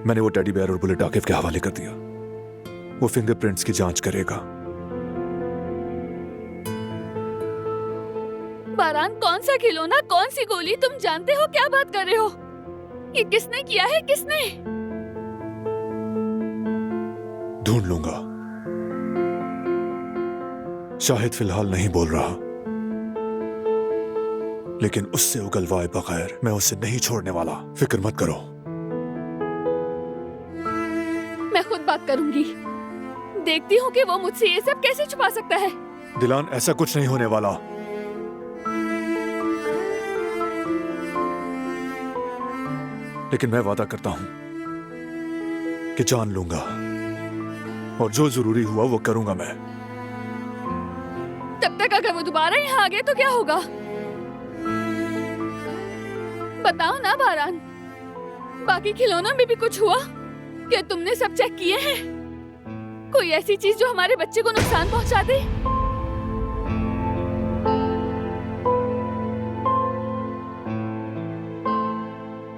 मैंने वो teddy bear और बुलेट आकिफ के हवाले कर दिया। वो फिंगरप्रिंट्स की जांच करेगा। बारान, कौन सा खिलौना, कौन सी गोली? तुम जानते हो क्या बात कर रहे हो? ये किसने किया है? किसने? ढूंढ लूंगा। शाहिद फिलहाल नहीं बोल रहा, लेकिन उससे उगलवाए बगैर मैं उसे नहीं छोड़ने वाला। फिक्र मत करो। मैं खुद बात करूंगी। देखती हूँ कि वो मुझसे ये सब कैसे छुपा सकता है। दिलान, ऐसा कुछ नहीं होने वाला। लेकिन मैं वादा करता हूं कि जान लूंगा और जो जरूरी हुआ वो करूंगा मैं। तब तक अगर वो दोबारा यहाँ आ गए तो क्या होगा? बताओ ना बारान, बाकी खिलौनों में भी कुछ हुआ? क्या तुमने सब चेक किए हैं? कोई ऐसी चीज जो हमारे बच्चे को नुकसान पहुंचा दे?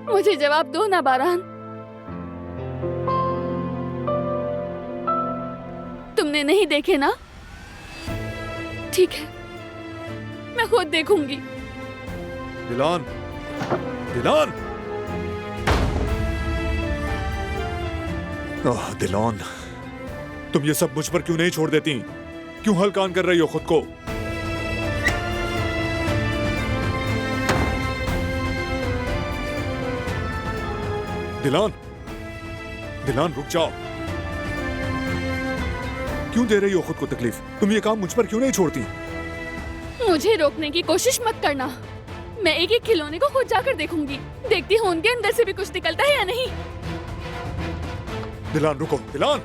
मुझे जवाब दो ना बारान। तुमने नहीं देखे ना? ठीक है, मैं खुद देखूंगी। दिलान, दिलान, दिलान, तुम ये सब मुझ पर क्यों नहीं छोड़ देती? क्यों हलकान कर रही हो खुद को? दिलान, दिलान, रुक जाओ। क्यों दे रही हो खुद को तकलीफ? तुम ये काम मुझ पर क्यों नहीं छोड़ती? मुझे रोकने की कोशिश मत करना। मैं एक एक खिलौने को खुद जाकर देखूंगी। देखती हूँ उनके अंदर से भी कुछ निकलता है या नहीं। दिलान, रुको। दिलान,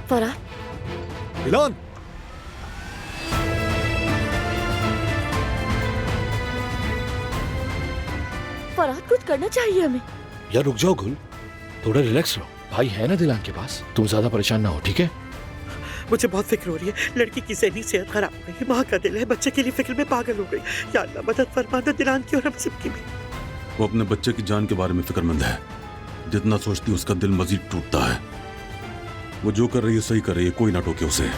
फरहाद, दिलान, फरहाद, कुछ करना चाहिए हमें। यार रुक जाओ गुल, थोड़ा रिलैक्स रहो। भाई है ना दिलान के पास, तुम ज्यादा परेशान ना हो, ठीक है? मुझे बहुत फिक्र हो रही है। लड़की की जहनी सेहत खराब हो गई है। माँ का दिल है, बच्चे के लिए फिक्र में पागल हो गई। या अल्लाह, मदद फरमाना दिलान की और हम सबकी भी। वो अपने बच्चे की जान के बारे में फिक्रमंद है। जितना सोचती है उसका दिल मजीद टूटता है। वो जो कर रही है सही कर रही है, कोई ना टोके उसे।